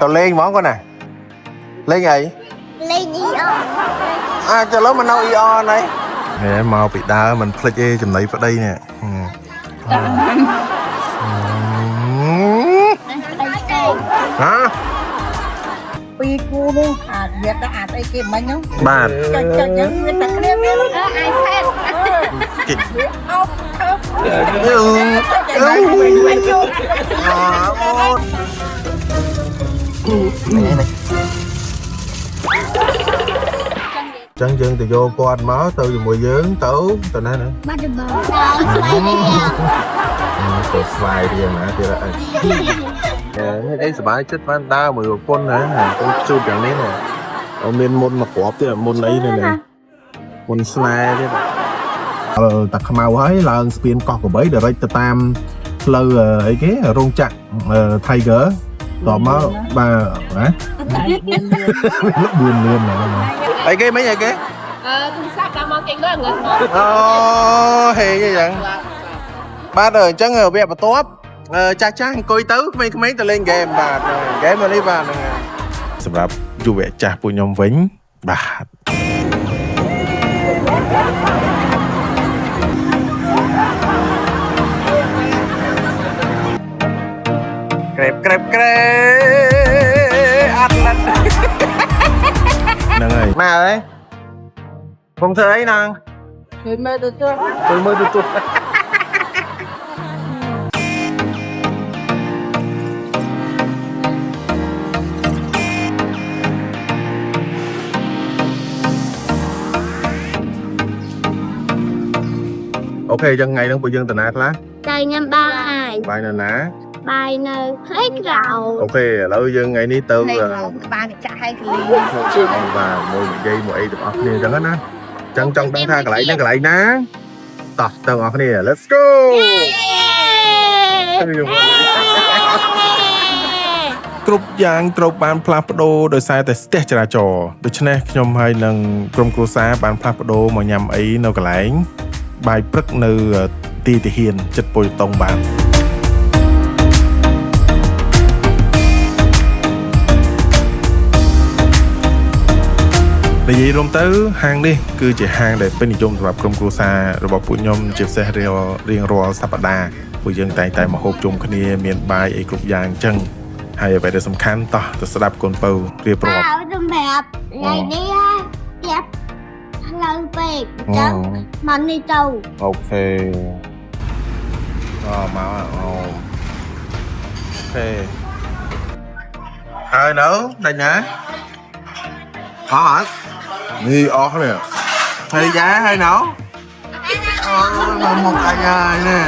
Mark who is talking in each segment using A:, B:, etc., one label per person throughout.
A: tao lên món con này lên ấy
B: lên ion
A: à cho lớn mình nấu ion đấy nè màu bị đá mình play chơi chùm này vào đây nè hả
C: pi cu luôn việc đã đây kia mấy nhá
A: bà
C: cho những người ta kia
B: ai phép
A: chân chân từ vô con máu từ mùi dướng tấu từ nay nữa
B: bắt được bờ
A: từ slide đi mà thì là đấyสบายchất van đa mùi con này con chụpอย่างนี้này ông nên môn mà khóa thì môn ấy này này môn slide đấyตักขมาวấy là spin cọc của bấy để đây tam lơ ấy cái rung chặt thay gỡ tỏ máu bà hả lúc buồn luôn này ấy cái mấy vậy cái
B: thùng sáp đã mong kinh đó
A: hề như vậy ba đời chắc ở việc mà tốt cha cha coi tứ mấy tao lên game bà game mà đi bà nèสำหรับอยู่เวจ่าปุญยมวิ่งบาทเกรอัดลัดนั่งไงมาเลยผมเธอไอ้นาง
C: người mơ từ trước
A: tôi mới tôi ok chân ngày đang bộ dân tình ác lá
B: đây nhâm bài
A: bài này ná
B: bài nơi hết gạo
A: ok lâu dân ngày ní tư là
C: ba thì chạy hai cái
A: và mỗi giây mỗi được off nè chẳng hết á chân trong đang tha cái lại ná tập tao off nè let's go គ្រប់យ៉ាងត្រូវបានផ្លាស់ប្ដូរដោយសារតែស្ទះចរាចរណ៍ដូច្នេះខ្ញុំហើយនឹងក្រុមគ្រួសារបានផ្លាស់ប្ដូរមកញ៉ាំអីនៅកន្លែងបាយព្រឹកនៅទីទាហានចិត្តពុយតុងបាននិយាយរួមទៅហាងនេះគឺជាហាងដែលពេញនិយមសម្រាប់ក្រុមគ្រួសាររបស់ពួកខ្ញុំជាពិសេសរៀងរាល់សប្តាហ៍ពួកយើងតែងតែមកហូបជុំគ្នាមានបាយអីគ្រប់យ៉ាងអញ្ចឹងហើយអ្វីដែលសំខាន់តោះទៅស្ដាប់កូនពៅរៀបរាប់
B: bảo tụi mẹ ngày đi dẹp lần về chẳng mà đi tàu
A: អូខេមកអូខេហើយនៅដាច់ណាអស់ហើយនេះអស់នេះហើយgiáហើយនៅមកanh ơi nè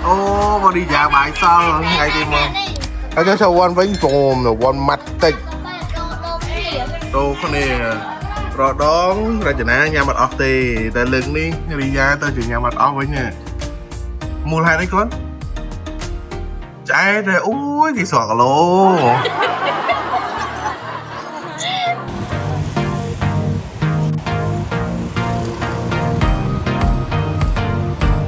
A: ô mà đi dạo bãi sao ngày đi mà ở cho sao quan với cồm rồi quan mặt tịch đồ con này rồi đón ra chợ ná nhà mặt off thì tại lưng đi đi ra tao chịu nhà mặt off với nha mua hai đấy con trái rồi ui thì sọt lô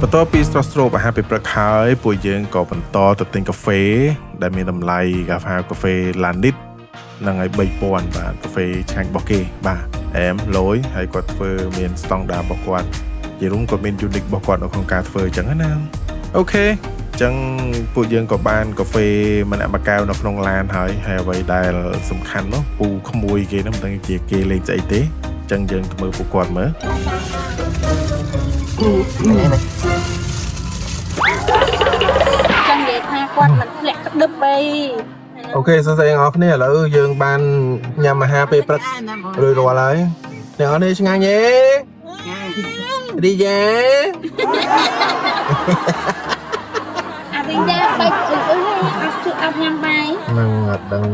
A: បន្ទាប់ពីស្រស់ស្រូបអាហារពេលព្រឹកហើយពួកយើងក៏បន្តទៅទិញកាហ្វេដែលមានតម្លៃកាហ្វេឡានីតនឹងឲ្យ 3000 បាទកាហ្វេឆ្ងាញ់របស់គេបាទអែមលយហើយគាត់ធ្វើមានស្តង់ដាររបស់គាត់ជារួមគាត់មាន unique របស់គាត់នៅក្នុងការធ្វើអញ្ចឹងណាអូខេអញ្ចឹងពួកយើងក៏បានកាហ្វេម្នាក់មួយកែវនៅក្នុងឡានហើយអ្វីដែលសំខាន់នោះពូក្មួយគេនោះមិនដឹងជាគេលេងស្អីទេអញ្ចឹងយើងទៅមើលពួកគាត់មើល
C: chân vậy hai quan mình lẹt đứt bay
A: អូខេសួស្តីអ្នកនរគ្នាឥឡូវយើងបានញ៉ាំអាហារពេលព្រឹករួចរាល់ហើយអ្នកនរនេះឆ្ងាញ់ទេរីយ៉ា
B: đi ra bay ăn nhâm bài
A: នឹងអត់ដឹង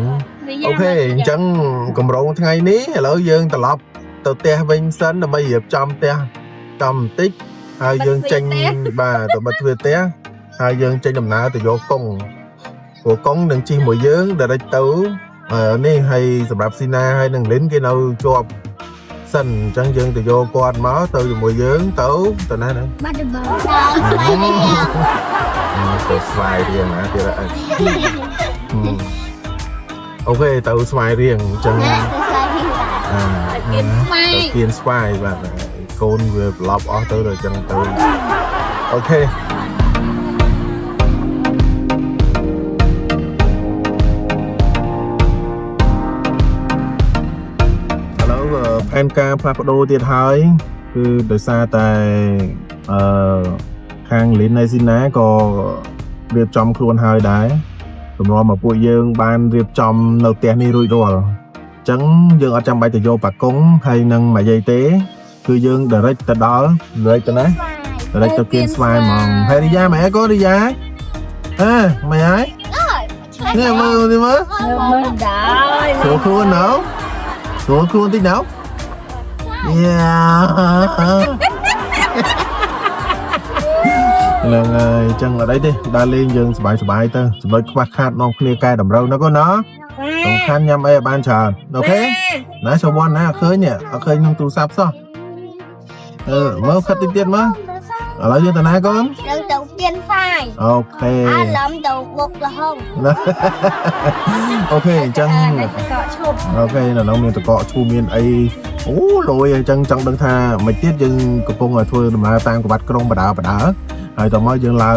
A: អូខេអញ្ចឹងកម្រងថ្ងៃនេះឥឡូវយើងត្រឡប់ទៅផ្ទះវិញសិនដើម្បីរៀបចំផ្ទះចំបន្តិចហើយយើងចេញបាទទៅបិទទ្វារផ្ទះហើយយើងចេញដំណើរទៅយកកុងព្រោះកុងនឹងជិះមួយយើងដែលទៅនេះហើយសម្រាប់ស៊ីណាហើយនឹងលិនគេនៅជាប់សិនអញ្ចឹងយើងទៅយកគាត់មកទៅជាមួយយើងទៅណាហ្នឹង
B: bắt được bờ
A: ទៅ slide ទៀតណាទៀត ok tao xoay riêng chân
B: nè tôi xoay hiện tại
C: Kiên xoay.
A: tao kiên xoay và côn về lọc ó tới rồi chân tao ok hello em ca phát đồ tiệt hơi cứ đời xa tại khang lính này xin ná có việc trong khuôn hơi đấy tụi nó mà bụi dương ban việc trong đầu tiên đi rồi chẳng dương ở trong bài tự vô bạc cúng hay nâng mà dây tế cứ dương direct đó direct này direct kiên xoay mà hay đi ra mẹ có đi ra à mày ấy nghe mơ đi mơ số khuôn nào số khuôn tí nào yeah lần chân ở đấy đi đa lên dương sải tơ rồi quạt khát non clear cay đầm râu nó có nó tổng khăn nhâm ai ban chờ ok nãy số one nãy khơi nhỉ khơi nông tu sắp sao mơ khát tiết mơ ở lại dương tao nãy con
B: lần đầu tiên phải
A: ok
B: làm đầu buộc là không
A: ok chân ok là nó miền tây cọ chu miền ấy rồi chân trong đằng tha mày tiết dương cục công rồi thôi mà tang của bát công bà đá rồi tao mới dương là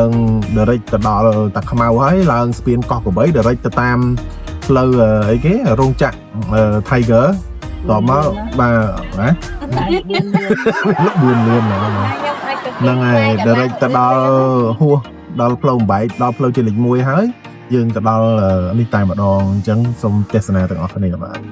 A: direct đỏ tạc màu ấy là spin cọ của bấy direct tam lơ ấy cái rung chặt thay gỡ tao mới bà á lúc buồn luôn mà năng này direct đỏ hua đỏ plong bảy đỏ plong trên lịch môi hái dương tao đỏ đi tay mà đòn chân xong tesna tao ở này các bạn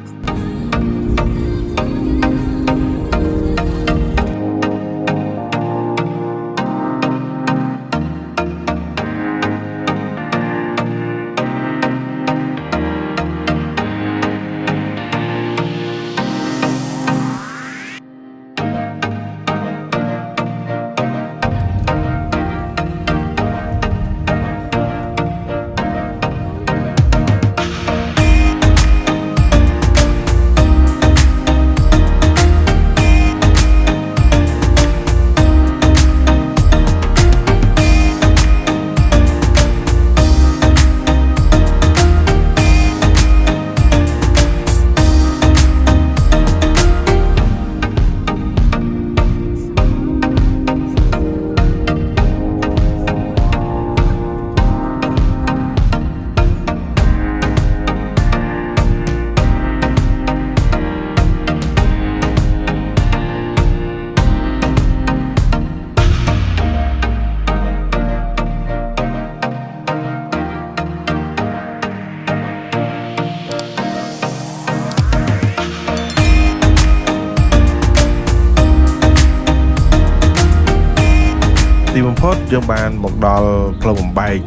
A: ទីបំផុតយើងបានមកដល់ផ្លូវបំបែក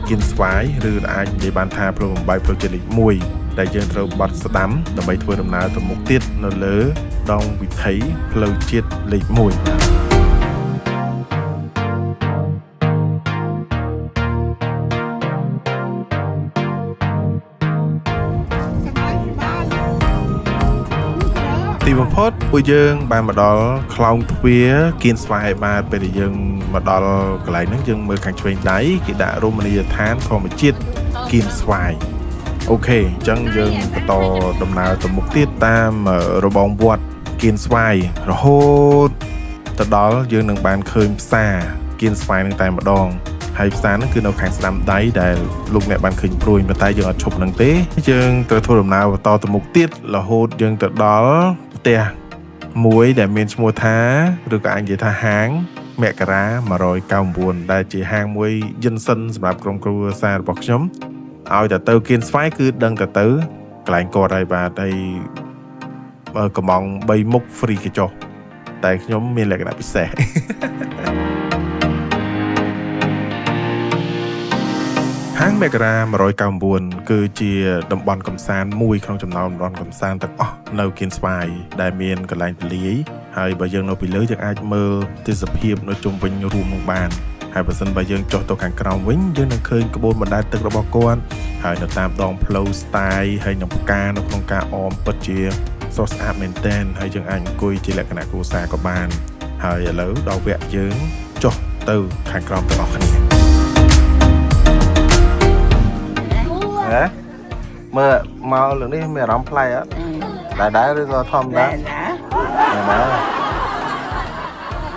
A: គៀនស្វាយឬអាចនិយាយបានថាផ្លូវបំបែកផ្លូវជាតិលេខ1ដែលយើងត្រូវបត់ស្ដាំដើម្បីធ្វើដំណើរទៅមុខទៀតនៅលើដងវិថីផ្លូវជាតិលេខ1ទីបំផុតពួកយើងបានមកដល់ខ្លោងទ្វារគៀនស្វាយបាទពេលដែលយើងមកដល់កន្លែងហ្នឹងយើងមើលខាងឆ្វេងដៃគេដាក់រមណីយដ្ឋានធម្មជាតិគៀនស្វាយអូខេអញ្ចឹងយើងបន្តដំណើរទៅមុខទៀតតាមរបងវត្តគៀនស្វាយរហូតទៅដល់យើងនឹងបានឃើញផ្សារគៀនស្វាយនឹងតែម្ដងហើយផ្សារហ្នឹងគឺនៅខាងស្ដាំដៃដែលលោកអ្នកបានឃើញព្រួយប៉ុន្តែយើងអត់ឈប់នឹងទេយើងត្រូវធ្វើដំណើរបន្តទៅមុខទៀតរហូតយើងទៅដល់ផ្ទះមួយដែលមានឈ្មោះថាឬក៏អាចនិយាយថាហាងមករា199ដែលជាហាងមួយយិនសិនសម្រាប់ក្រុមគ្រួសាររបស់ខ្ញុំឲ្យតែទៅគៀនស្វាយគឺដឹងតែទៅកន្លែងគាត់ហើយបាទហើយកំង3មុខ free កញ្ចុះតែខ្ញុំមានលក្ខណៈពិសេសហាងមករា199គឺជាតំបន់កំសាន្តមួយក្នុងចំណោមតំបន់កំសាន្តទាំងអស់នៅគៀនស្វាយដែលមានកន្លែងទលាយហើយបើយើងនៅពីលើយើងអាចមើលទេសភាពនៅជុំវិញរួមនឹងបានហើយបើសិនបើយើងចុះទៅខាងក្រោមវិញយើងនឹងឃើញក្បួនបណ្ដែតទឹករបស់គាត់ហើយនៅតាមដងផ្លូវស្ទាយហើយនឹងផ្កានៅក្នុងការអមពិតជាស្រស់ស្អាតមែនទែនហើយយើងអាចអង្គុយជាលក្ខណៈគ្រួសារក៏បានហើយឥឡូវដល់វគ្គយើងចុះទៅខាងក្រោមទាំងអស់គ្នា mơ mau lần đi mẹ rắm play á đá rồi có thom đá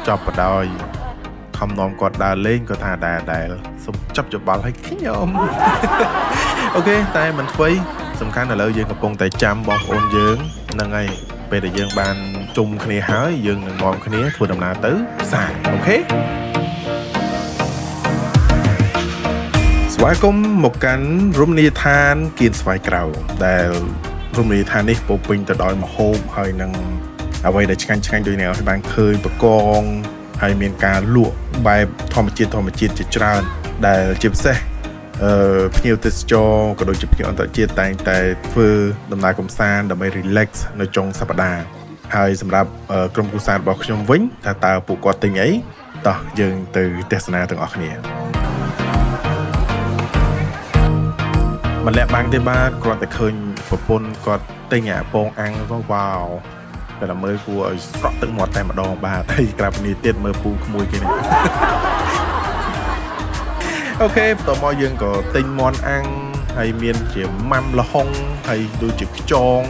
A: chọc vào đôi không nón quạt đá lên có thà đá xong chấp cho ball hay khí nhôm ok tay mình quayสำคัญlàយើងកំពុងតែចាំបងប្អូនយើងហ្នឹងហើយពេលដែលយើងបានជុំគ្នាហើយយើងនឹងនាំគ្នាធ្វើដំណើរទៅផ្សារអូខេស្វាគមន៍មកកាន់រមណីយដ្ឋានគៀនស្វាយក្រៅដែលរមណីយដ្ឋាននេះពោពេញទៅដោយម្ហូបហើយនឹងអ្វីដែលឆ្ងាញ់ដូចនេះឲ្យបានឃើញបកងហើយមានការលក់បែបធម្មជាតិជាច្រើនដែលជាពិសេសភ្ញៀវទេសចរក៏ដូចជាភ្ញៀវអន្តរជាតិតែងតែធ្វើដំណើរកម្សាន្តដើម្បី relax នៅចុងសប្តាហ៍ហើយសម្រាប់ក្រុមគ្រួសាររបស់ខ្ញុំវិញថាតើពួកគាត់ទិញអីតោះយើងទៅទស្សនាទាំងអស់គ្នាម្លាក់បាំងទេបាទគ្រាន់តែឃើញប្រពន្ធគាត់ទិញអាពងអាំងទៅវ៉ាវតែមើលគួរឲ្យស្រក់ទឹកមាត់តែម្ដងបាទហើយក្រាបនេះទៀតមើលពូក្មួយគេនេះអូខេបន្តមកយើងក៏ទិញមាន់អាំងហើយមានជាម៉ាំល្ហុងហើយដូចជាខ្យង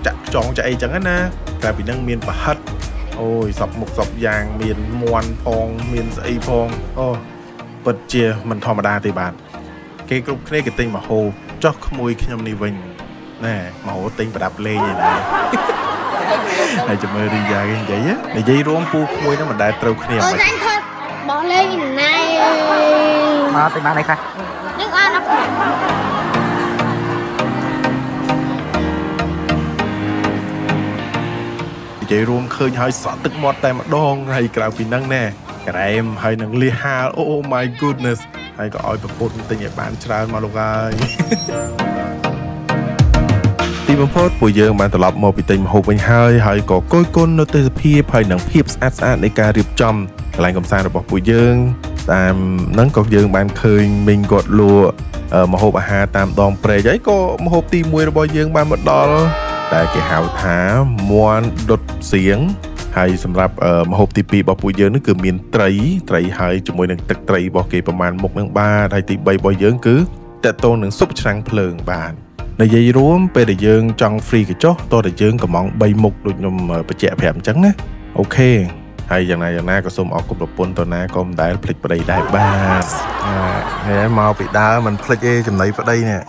A: ចាក់អីចឹងណាតែពីហ្នឹងមានប្រហិតអូយសពមុខសពយ៉ាងមានមាន់ផងមានស្អីផងអូពិតជាមិនធម្មតាទេបាទគេគ្រប់គ្នាគេទិញមកហូបចោះក្មួយខ្ញុំនេះវិញណែមកហូបទិញប្រដាប់លេងឯណាហើយចាំមើលរីយ៉ាគេនិយាយរួមពូក្មួយហ្នឹងមិនដែលត្រូវគ្នាមិន
B: bỏ lên này
C: mà tình bạn này khai
B: nhưng ai nó
A: និយាយរួមឃើញហើយសក់ទឹកមាត់តែម្ដងហើយក្រៅពីហ្នឹងណែក្រែមហើយនឹងលៀសហាលអូ my goodness ហើយក៏ឲ្យប្រពន្ធទិញឲ្យបានច្រើនមកលោកហើយទីបំផុតពួកយើងបានត្រឡប់មកពីទិញម្ហូបវិញហើយក៏គយគន់នៅទេសភាពហើយនឹងភាពស្អាតនៃការរៀបចំកន្លែងកម្សាន្តរបស់ពួកយើងតាមហ្នឹងក៏យើងបានឃើញមីងគាត់លក់ម្ហូបអាហារតាមដងព្រែកហើយក៏ម្ហូបទី1របស់យើងបានមកដល់តែគេហៅថាមាន់ដុតសៀងហើយសម្រាប់ម្ហូបទី2របស់ពួកយើងនេះគឺមានត្រីហើយជាមួយនឹងទឹកត្រីរបស់គេប្រមាណមុខនឹងបាទហើយទី3របស់យើងគឺតកតងនឹងស៊ុបឆ្នាំងភ្លើងបាទនិយាយរួមពេលដែលយើងចង់ free កញ្ចុះតោះតែយើងកំង3មុខដូចខ្ញុំបញ្ជាក់ប្រាប់អញ្ចឹងណាអូខេហើយយ៉ាងណាក៏សូមអរគុណប្រពន្ធតើណាក៏មិនដែលភ្លេចប្តីដែរបាទហើយមកពីដើមមិនភ្លេចទេចំណៃប្តីនេះ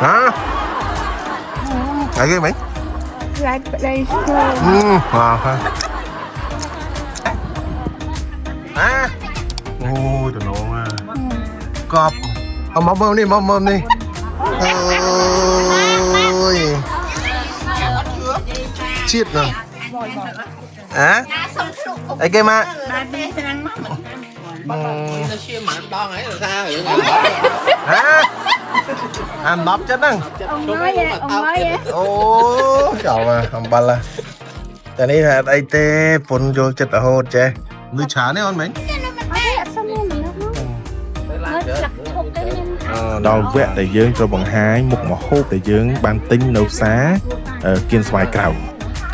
A: ហ៎អីគេមិញ
B: lại đây
A: បាទអូយតំណងកប់เอาមកមើលនេះអូយជាតិណាអីគេមកអាន10ចិត្តហ្នឹងអូចូលមកអំបិលតែនេះថាអីទេពុនយកចិត្តរហូតចេះលឺច្រើនទេអូនមិញដល់វគ្គដែលយើងត្រូវបង្ហាញមុខម្ហូបដែលយើងបានទិញនៅផ្សារគៀនស្វាយក្រៅ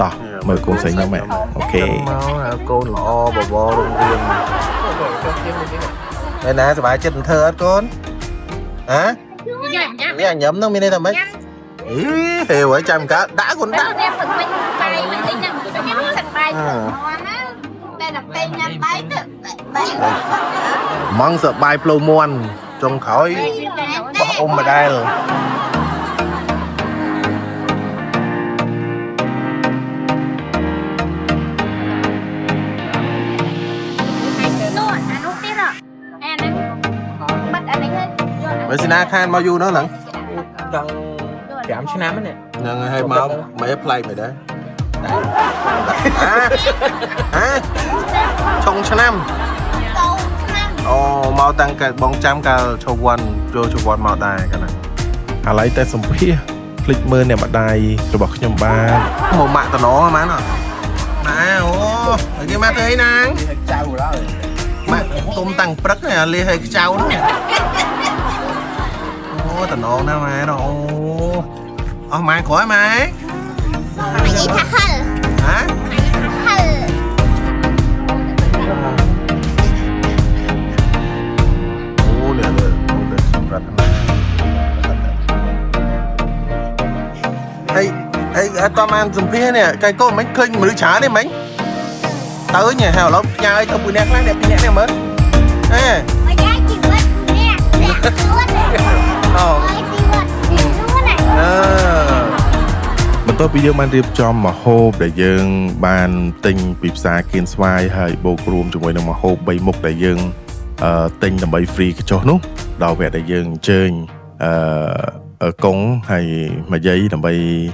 A: តោះមើលកូនស្រីខ្ញុំអូខេមកកូនល្អបបររុងរឿងឯណាសុបាយចិត្តធ្វើអត់កូនហ៎នេះញ៉ាំនឹងមានន័យថាម៉េចអីហេវឲ្យចាំកើតដាក់កូនដាក់តែមិនទិញញ៉ាំទៅសប្បាយតែដល់ពេលញ៉ាំបាយទៅម៉ងសបាយផ្លូវមន់ចុងក្រោយបោះអ៊ំម្ដែលបើសិនាខានមកយូរនោះឡើងដល់5ឆ្នាំហ្នឹងហើយមកមិនប្លែកមិនដែរឆុងឆ្នាំអូមកតាំងកាលបងចាំកាលឈវ័នចូលឈវ័នមកដែរកាលណាឥឡូវតែសម្ភារคลิกមើលអ្នកម្ដាយរបស់ខ្ញុំបាទមកម៉ាក់តំណហ្មងណាអូគេមកទៅអីណាងចៅឡើយម៉ាក់ទុំតាំងព្រឹកនេះលាឲ្យខ្ចៅហ្នឹងអូតំណណាម៉ែអូអស់ម៉ែក្រោយម៉ែនិយាយថាហិលហ៎ហិល ตอนมันสมพีเนี่ยไก่โก้มันเคยมือฉาได้ไหมtới nhà hào lắm nhà ơi tao bùi nè này đẹp nhẹ nè mớn à
B: mà giá chị quên nè đẹp luôn ôi chị quên luôn này
A: mình tôi bây giờ mang điệp cho mà hộp để dương ban tinh bịp xa kiên xoay hay bộ cùm cho mọi người mà hộp bay mục để dương tinh là bay free cái chỗ nút đầu vẹt để dương chơi ở cống hay mà giấy là bay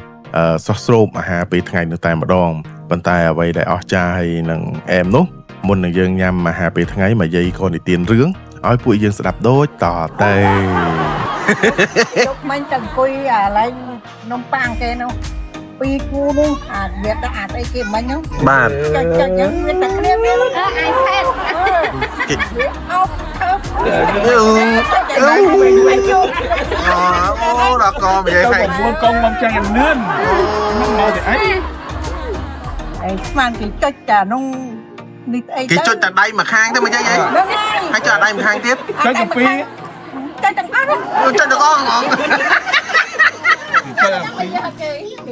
A: sốt sốt mà hà bị ngày nữa tại mà đòn bàn tay ở đây để ở trai nằng em nút muốn nằng dương nhằm mà hà bị ngày mà giấy con để tiền rướng ôi bụi dương sẽ đập đôi tỏ tay
C: lúc mấy tầng quy lấy nông pang kia nó quy cu luôn việc đã ai kia mấy nhá
A: bạn
C: cho những người ta kia
B: ai khen
A: ô là con vậy
D: Tao còn mua con mong trang ăn nướng Nó ngon thì ấy
C: mang thì cho trà nông
A: cái cho chặt đây mà khang thế mà chơi vậy hãy chặt đây mà khang tiếp
D: Cái cà phê
C: cho chẳng ăn
A: cho được con ngon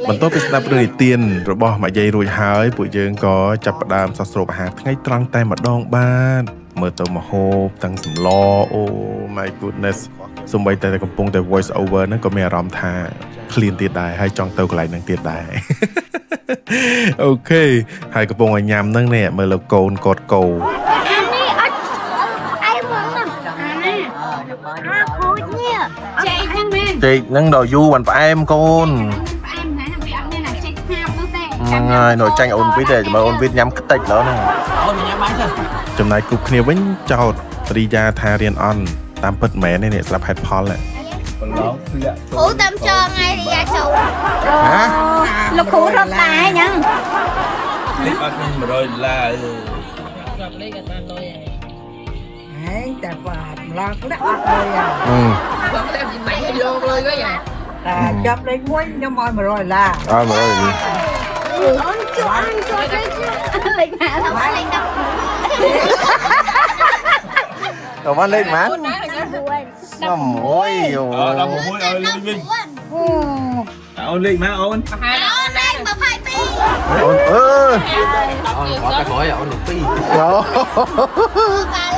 A: mình tốt biết đáp lời tiền rồi bỏ mà dây rồi hái buổi dương có chập đàm sạt sụp hạt ngay trăng tay mà đong ban mở tàu mà hộp tăng sầm lo oh my goodness xung quanh tại công pong tại voice over nó có mẹ ròm thà clean tiền đài hay trong tàu lại năng tiền đài ok hai công pong ở nhằm năng nè mở lộc cồn cột cầu
B: anh đi ai muốn à khối nha chạy nhanh lên
A: chị nâng đồ du bằng phải em con ngày nồi chanh ôn vít để mà ôn vít nhắm cái tịch đó nè trong này cục kia vẫn chào đi ra tha riêng on tam bật mẹ này nè sắp hết phò lại
B: phủ tâm cho ngay đi ra sầu
A: hả
B: lục phủ rất tài nhá
D: Clip ăn mà rồi là
C: đấyแต่ว่าเราก็ได้ออกเลยจับเลยม้วนยังมอยมาrồi là
A: mà rồi
B: ăn cho lịch hạ là phải lịch đâu
A: đầu văn lên má ngầm ôi
D: Đâu một mối ơi lên Vinh Ôn lên má ôn
B: ôn đây mà phải pi
A: ôn
E: có cái gói ôn được phi
A: đó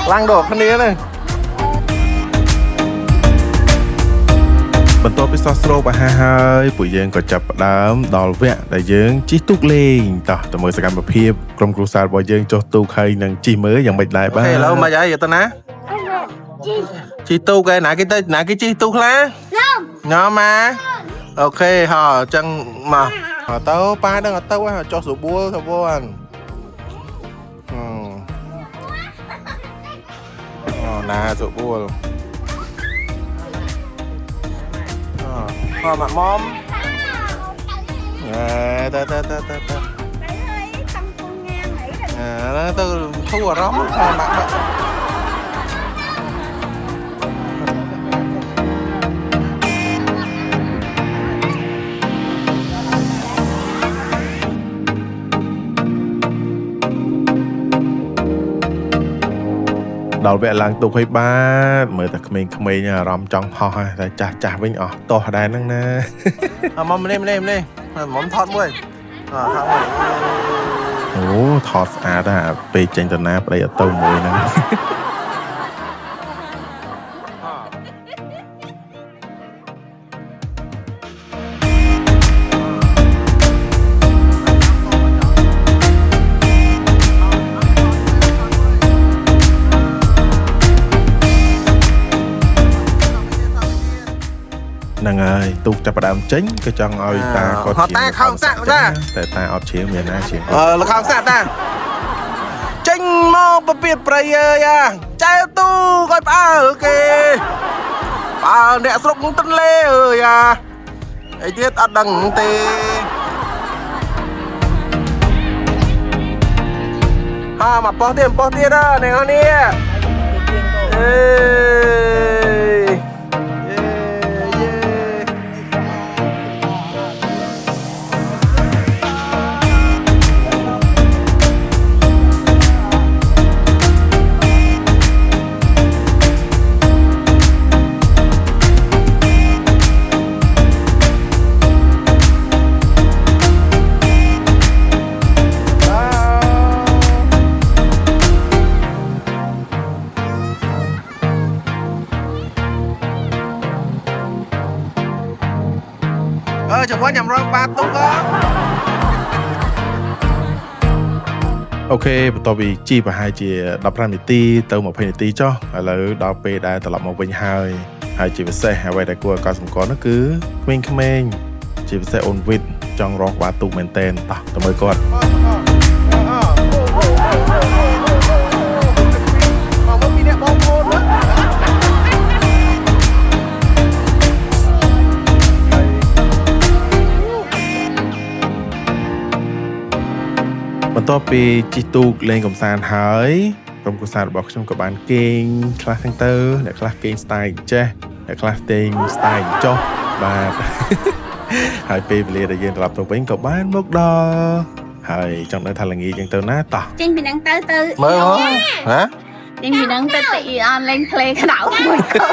A: lăng đổ khăn đĩa nàyបន្ទាប់ពីសោះស្រូបអាហារហើយពួកយើងក៏ចាប់ផ្ដើមដល់វគ្គដែលយើងជិះទូកលេងតោះទៅមើលសកម្មភាពក្រុមគ្រួសាររបស់យើងចុះទូកហើយនឹងជិះមើលយ៉ាងម៉េចដែរបាទឥឡូវមកហើយទៅណាជិះទូកឯណាគេទៅណាគេជិះទូកខ្លះញ៉ាំមកអូខេហ៎អញ្ចឹងមកទៅប៉ាដឹងអត់ទៅហ៎ចុះស្រួលទៅវ៉ាន់ណាស្រួលmà mom nó từ thu ở đó bạn đầu vẽ làng tục hay ba mới ta mình nhà rом trong ho ha chả vinh to đài năng nè mom lên mom thọt muôi thọt muôi thọt đã về tranh tận nắp đây ở tàu muôi nè năng ơi tu chập đàm chính cái chân ơi ta có họ ta không sạ ra tại ta ở chiếm miền Nam chiếm là không sạ ta chính mô bờ biển player ya trái tu coi ba ok ba nè sốc tân lê ơi ya ấy tiết ăn đằng tê ha mà bỏ tiền đó này con đi
E: chẳng qua nhầm rồi ba tung á
A: អូខេបន្ទាប់ពីជីប្រហែលជា15នាទីទៅ20នាទីចុះឥឡូវដល់ពេលដែលត្រឡប់មកវិញហើយជាពិសេសអ្វីដែលគួរឲ្យកត់សម្គាល់នោះគឺក្មេងៗជាពិសេសអូនវិតចង់រកបាទូមែនតែនតោះទៅមើលគាត់បន្ទាប់ពីជីទូកលេងកំសាន្តហើយក្រុមគ្រួសាររបស់ខ្ញុំក៏បានគេងខ្លះទាំងទៅអ្នកខ្លះគេងស្ទាយចេះអ្នកខ្លះគេងស្ទាយចុះបាទហើយពេលវេលាដែលយើងត្រឡប់ទៅវិញក៏បានមកដល់ហើយចង់ដឹងថាល្ងាចយើងទៅណាតោះ
B: ចេញពីហ្នឹងទៅ
A: មើលហ៎
B: ចេញពីហ្នឹងទៅអ៊ីអនលេងភ្លេក្តៅមួយកូន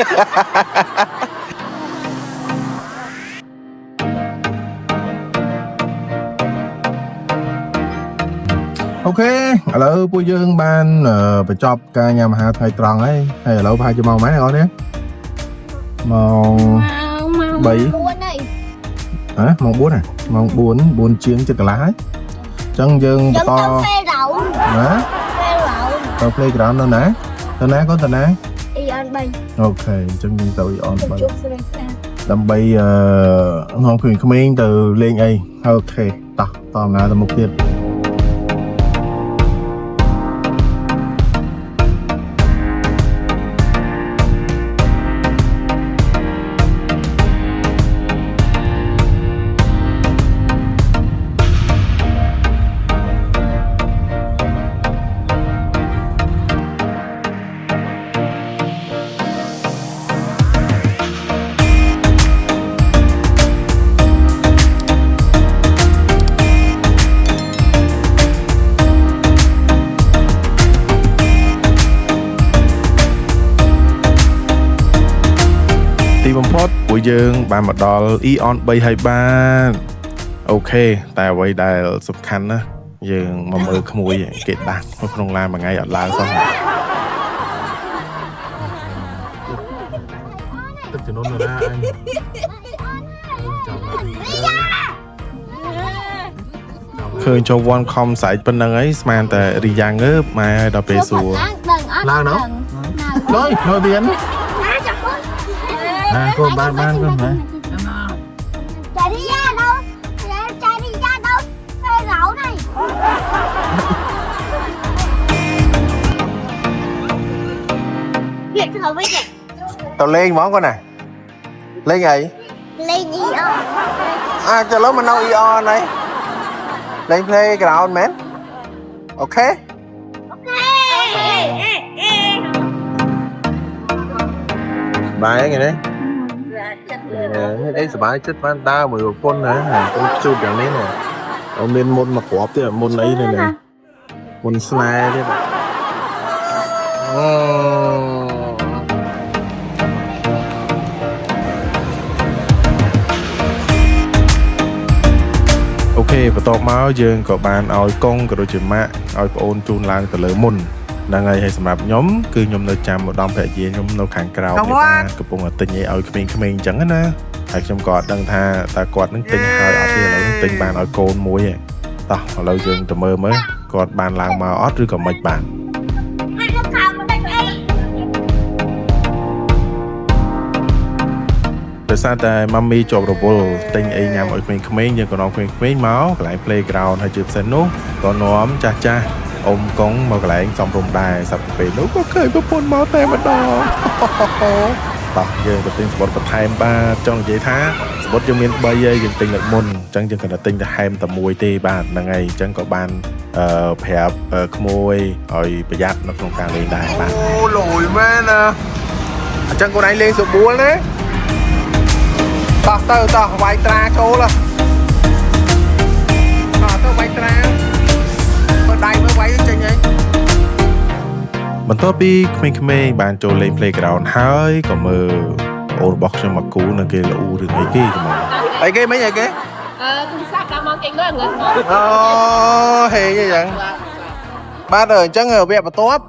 A: អូខេឥឡូវពួកយើងបានបញ្ចប់ការញ៉ាំអាហារថ្ងៃត្រង់ហើយឥឡូវប្រហែលជាម៉ោងម៉ែនបងប្អូនម៉ោង 3
B: ហើយ
A: ម៉ោង 4 ម៉ោង 4 ជាងចិត្តកន្លះហើយអញ្ចឹងយើងបន្ត
B: ទៅពេលរោង
A: ណា
B: ពេលរោង
A: ទៅ playground នៅណាទៅណាក៏ទៅណា
B: អ៊ីអន3
A: អូខេអញ្ចឹងយើងទៅ on
B: ជួបស្រីស្អាត
A: ដើម្បីនាំក្មេងៗទៅលេងអីអូខេតោះតដំណើរទៅមុខទៀត ទីបំផុតពួកយើងបានមកដល់ Eon 3 ហើយបានអូខេតែអ្វីដែលសំខាន់ណាយើងមកមើលក្មួយគេដាស់នៅក្នុងឡានមួយថ្ងៃអត់ឡើងសោះទឹកជំនន់នៅណាអញឃើញចូលវ៉ាន់ខំស្រែកប៉ុណ្្នឹងហើយស្មានតែរីយ៉ាងងើបម៉ែដល់ពេលសួរឡើងនោះដល់នៅទៀត cô ban con hả?
B: Chạy đi ra đâu? Chạy đi ra đâu? Xe rậu này. Việc thầu với vậy.
E: tao lên món con này lên gì
B: Lên Ion.
E: cho lớn mình đâu Ion này lên playground man ok bài này đấy đấy bài chất van ta mười con này tôi chụpอย่างนี้này ông lên môn mà khóa thì môn ấy này này môn slide đấy bạn អូខេបន្ទាប់មកយើងក៏បានឲ្យកងក៏ដូចជាម៉ាក់ឲ្យប្អូនជូនឡើងទៅលើមុនហ្នឹងហើយសម្រាប់ខ្ញុំគឺខ្ញុំនៅចាំម្ដងភរិយាខ្ញុំនៅខាងក្រៅកំពុងតែទិញឲ្យក្មេងៗអញ្ចឹងណាហើយខ្ញុំក៏អត់ដឹងថាតើគាត់នឹងទិញហើយអត់ទេឥឡូវទិញបានឲ្យកូនមួយឯងតោះឥឡូវយើងទៅមើលមើលគាត់បានឡើងមកអត់ឬក៏មិនបាន ដោយសារតែម៉ាមីជាប់រវល់ទិញអីញ៉ាំឲ្យក្មេងៗយើងក៏នាំក្មេងៗមកកន្លែង playground ហើយជាពិសេសនោះក៏នាំចាស់ៗអ៊ំកងមកកន្លែងសំរុំដែរសប្តាហ៍ពេលនោះក៏ឃើញប្រពន្ធមកតែម្ដងតោះយើងទៅទិញសម្បត្តិបន្ថែមបាទចង់និយាយថាសម្បត្តិយើងមាន3ហើយយើងទិញលើកមុនអញ្ចឹងយើងគ្រាន់តែទិញតែហែមតែមួយទេបាទហ្នឹងហើយអញ្ចឹងក៏បានប្រាប់ក្មួយឲ្យប្រយ័ត្ននៅក្នុងការលេងដែរបាទអូលយមែនណាអញ្ចឹងខ្លួនឯងលេងស្រួលណា tao tới tao vay tra chỗ là tao vay tra bên đây mới vay trên nhỉ បន្ទាប់ពីក្មេងៗបានចូលលេង playground ហើយក៏មើលអូនរបស់ខ្ញុំមកគូនៅគេលូរឿងអីគេហ្មងអីគេមិញអីគេទូរស័ព្ទដល់មកគេងើងអូហេអញ្ចឹងបាទអញ្ចឹងវគ្គបន្ទាប់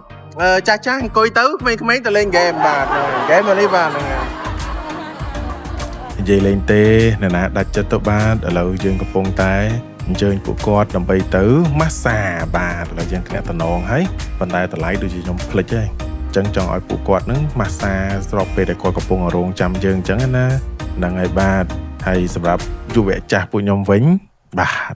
E: ចាស់អង្គុយទៅក្មេងៗទៅលេងហ្គេមបាទហ្គេមនេះបាទហ្នឹង និយាយលេងទេអ្នកណាដាច់ចិត្តទៅបាទឥឡូវយើងកំពុងតែអញ្ជើញពួកគាត់ដើម្បីទៅម៉ាស្សាបាទឥឡូវយើងគ្នាតំណងហើយប៉ុន្តែតម្លៃដូចជាខ្ញុំភ្លេចហើយអញ្ចឹងចង់ឲ្យពួកគាត់នឹងម៉ាស្សាស្របពេលដែលគាត់កំពុងរងចាំយើងអញ្ចឹងណាហ្នឹងហើយបាទហើយសម្រាប់យុវចាស់ពួកខ្ញុំវិញបាទ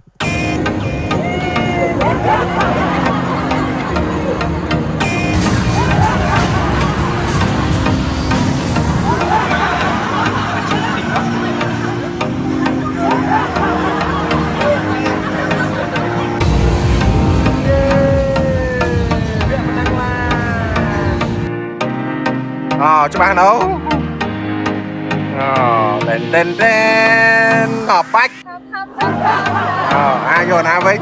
E: ច្បាស់នោះតែនអបាច់អាយកណាវិញ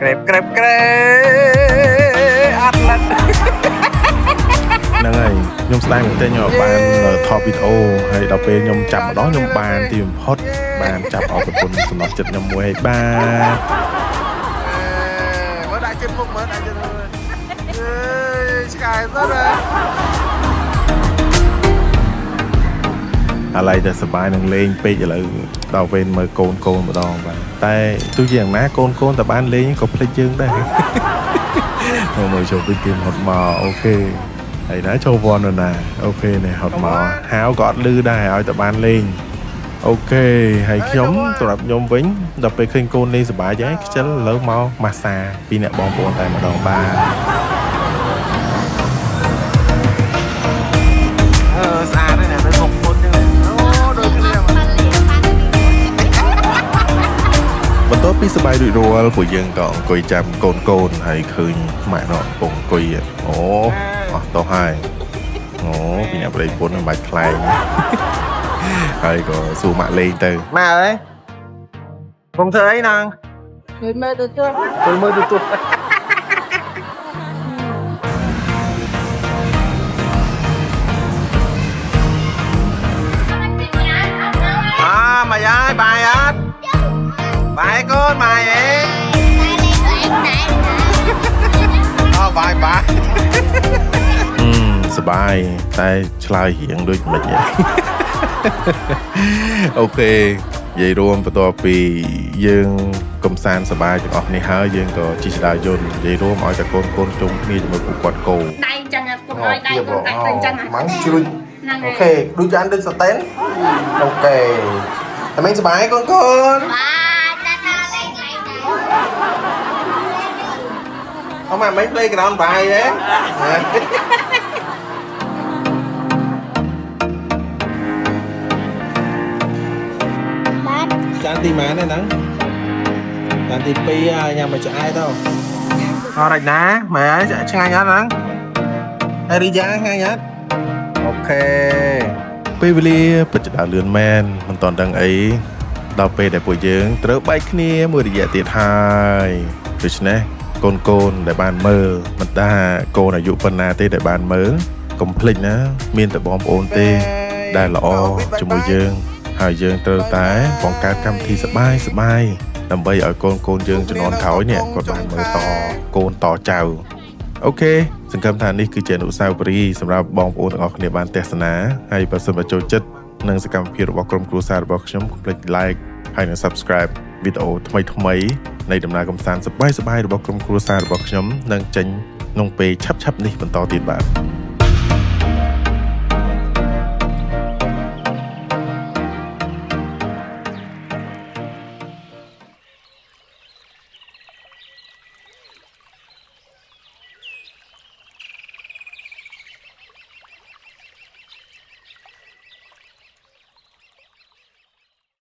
E: ក្រេបអត់លិតហ្នឹងហើយខ្ញុំស្ដាយមែនទេខ្ញុំបានថតវីដេអូហើយដល់ពេលខ្ញុំចាប់ម្ដងខ្ញុំបានទីបំផុតបានចាប់អរគុណសំណោះចិត្តខ្ញុំមួយហើយបាទមើលដាក់ចិត្តមុខមើលដាក់ចិត្តឆ្កែទៅណាអាឡៃតែសប្បាយនឹងលេងពេកឥឡូវដល់ពេលមើលកូនម្ដងបាទតែទោះយ៉ាងណាកូនតែបានលេងក៏ភ្លេចយើងដែរមើលចូលពីគេហត់មកអូខេហើយណាចូលវ៉ាន់ណាអូខេនេះហត់មកហៅក៏អត់លឺដែរឲ្យតែបានលេងអូខេហើយខ្ញុំសម្រាប់ខ្ញុំវិញដល់ពេលឃើញកូនលេងសប្បាយយ៉ាងខ្ជិលឥឡូវមកម៉ាស្សាពីអ្នកបងប្អូនតែម្ដងបាទស្អាតទេអ្នកទៅមុខមុនចឹងអូដូចគ្នាបន្ទាប់ពីសប្បាយរួចរាល់ពួកយើងក៏អង្គុយចាំកូនហើយឃើញម៉ាក់នោះកំពុងអង្គុយអូអស់ទៅហើយអូពីអ្នកប្តីពុនមិនបាច់ខ្លែងហើយក៏សួរម៉ាក់លេងទៅម៉ាក់អើយខ្ញុំធ្វើអីណាមើលទូរទស្សន៍mày ơi bài hết bài con mày ấy bàiสบายតែឆ្លើយរៀងដូចមិនហ្នឹងអូខេនិយាយរួមបន្ទាប់ពីយើងកំសាន្តសប្បាយទាំងអស់នេះហើយយើងក៏ជិះស្ដារយន្តនិយាយរួមឲ្យតែកូនជុំគ្នាជាមួយពួកគាត់គោដៃអញ្ចឹងកុំឲ្យដៃកូនតែអញ្ចឹងហ្នឹងជ្រុញអូខេដូចអានដូចស្តេនអូខេតែមិនសប្បាយកូនបាទតាលេងអមមិន playground បាយទេចានទីម៉ានហ្នឹងចានទី2ញ៉ាំមកឆ្អែតទៅអរ៉េចណាមើលឆ្ងាញ់អត់ហ្នឹងអេរីយ៉ាឆ្ងាញ់អត់អូខេពេលវេលាពិតជាដើរលឿនមែនមិនតន់ដឹងអីដល់ពេលដែលពួកយើងត្រូវបែកគ្នាមួយរយៈទៀតហើយដូច្នេះកូនដែលបានមើលមិនថាកូនអាយុប៉ុណ្ណាទេដែលបានមើលកុំភ្លេចណាមានតែបងប្អូនទេដែលល្អជាមួយយើងហើយយើងត្រូវតែបង្កើតកម្មវិធីសប្បាយដើម្បីឲ្យកូនយើងជំនាន់ក្រោយនេះគាត់បានមើលតកូនតចៅអូខេសង្ឃឹមថានេះគឺជាអនុស្សាវរីយ៍សម្រាប់បងប្អូនទាំងអស់គ្នាបានទស្សនាហើយបើសិនបើចូលចិត្តនឹងសកម្មភាពរបស់ក្រុមគ្រួសាររបស់ខ្ញុំកុំភ្លេច like ហើយនិង subscribe វីដេអូថ្មីនៃដំណើរកម្សាន្តសប្បាយរបស់ក្រុមគ្រួសាររបស់ខ្ញុំនឹងចេញក្នុងពេលឆាប់ៗនេះបន្តទៀតបាទ